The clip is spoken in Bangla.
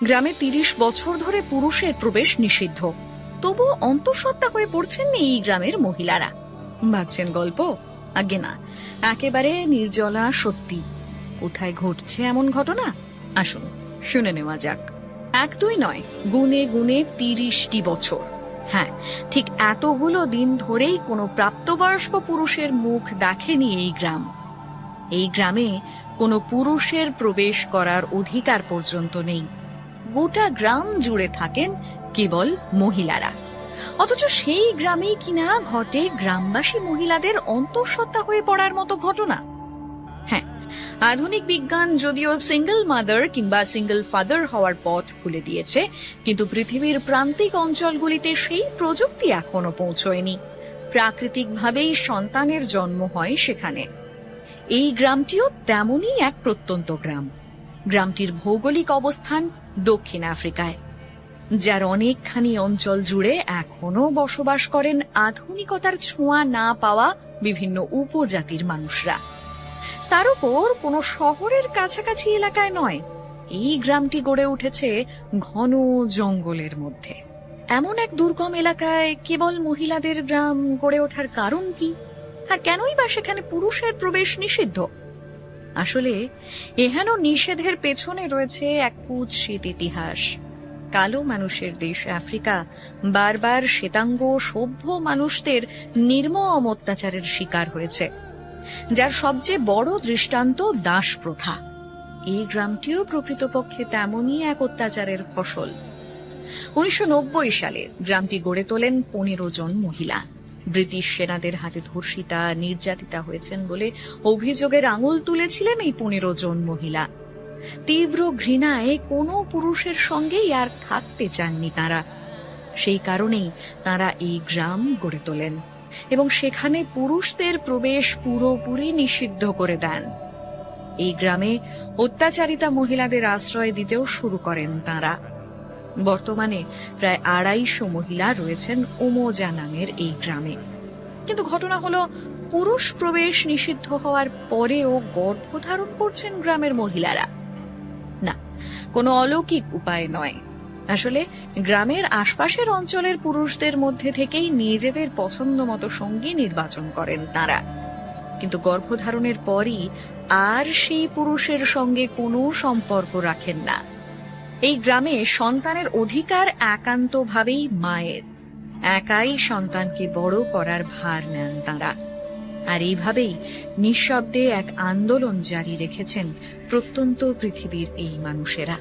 গ্রামে ৩০ বছর ধরে পুরুষের প্রবেশ নিষিদ্ধ, তবু অন্তঃসত্ত্বা হয়ে পড়ছেন এই গ্রামের মহিলারা। ভাবছেন গল্প? আগে না, একেবারে নির্জলা সত্যি। কোথায় ঘটছে এমন ঘটনা? আসুন শুনে নেওয়া যাক। ১-২ নয়, গুনে গুনে ৩০টি বছর। হ্যাঁ, ঠিক এতগুলো দিন ধরেই কোনো প্রাপ্তবয়স্ক পুরুষের মুখ দেখেনি এই গ্রাম। এই গ্রামে কোনো পুরুষের প্রবেশ করার অধিকার পর্যন্ত নেই। গোটা গ্রাম জুড়ে থাকেন কেবল মহিলারা। অথচ সেই গ্রামেই কিনা ঘটে গ্রামবাসী মহিলাদের অন্তঃসত্ত্বা হয়ে পড়ার মতো ঘটনা। হ্যাঁ, আধুনিক বিজ্ঞান যদিও সিঙ্গল মাদার কিংবা সিঙ্গল ফাদার হওয়ার পথ খুলে দিয়েছে, কিন্তু পৃথিবীর প্রান্তিক অঞ্চলগুলিতে সেই প্রযুক্তি এখনো পৌঁছয়নি। প্রাকৃতিকভাবেই সন্তানের জন্ম হয় সেখানে। এই গ্রামটিও তেমনই এক প্রত্যন্ত গ্রাম। গ্রামটির ভৌগোলিক অবস্থান দক্ষিণ আফ্রিকায়, যার অনেকখানি অঞ্চল জুড়ে এখনো বসবাস করেন আধুনিকতার ছোঁয়া না পাওয়া বিভিন্ন উপজাতির মানুষরা। তার উপর কোনো শহরের কাছাকাছি এলাকায় নয়, এই গ্রামটি গড়ে উঠেছে ঘন জঙ্গলের মধ্যে। এমন এক দুর্গম এলাকায় কেবল মহিলাদের গ্রাম গড়ে ওঠার কারণ কি? আর কেনই বা সেখানে পুরুষের প্রবেশ নিষিদ্ধ? আসলে এহেন নিষেধের পেছনে রয়েছে এক কুৎসিত ইতিহাস। কালো মানুষের দেশ আফ্রিকা বারবার শ্বেতাঙ্গ সভ্য মানুষদের নির্মম অত্যাচারের শিকার হয়েছে, যার সবচেয়ে বড় দৃষ্টান্ত দাস প্রথা। এই গ্রামটিও প্রকৃতপক্ষে তেমনই এক অত্যাচারের ফসল। ১৯৯০ সালে গ্রামটি গড়ে তোলেন ১৫ জন মহিলা। ব্রিটিশ সেনাদের হাতে ধর্ষিতা নির্যাতিতা হয়েছেন বলে অভিযোগের আঙুল তুলেছিলেন এই ১৫ জন মহিলা। তীব্র ঘৃণায় কোনো পুরুষের সঙ্গেই আর থাকতে চাননি তারা। সেই কারণেই তারা এই গ্রাম গড়ে তোলেন এবং সেখানে পুরুষদের প্রবেশ পুরোপুরি নিষিদ্ধ করে দেন। এই গ্রামে অত্যাচারিতা মহিলাদের আশ্রয় দিতেও শুরু করেন তারা। বর্তমানে প্রায় ২৫০ মহিলা রয়েছেন ওমোজা নামের এই গ্রামে। কিন্তু ঘটনা হলো, পুরুষ প্রবেশ নিষিদ্ধ হওয়ার পরেও গর্ভধারণ করছেন গ্রামের মহিলারা। না, কোনো অলৌকিক উপায় নয়। আসলে গ্রামের আশপাশের অঞ্চলের পুরুষদের মধ্যে থেকেই নিজেদের পছন্দ মতো সঙ্গী নির্বাচন করেন তারা। কিন্তু গর্ভধারণের পরই আর সেই পুরুষের সঙ্গে কোনো সম্পর্ক রাখেন না। এই গ্রামে সন্তানের অধিকার একান্তভাবেই মায়ের। একাই সন্তানকে বড় করার ভার নেন তারা। আর এইভাবেই নিঃশব্দে এক আন্দোলন জারি রেখেছেন প্রত্যন্ত পৃথিবীর এই মানুষেরা।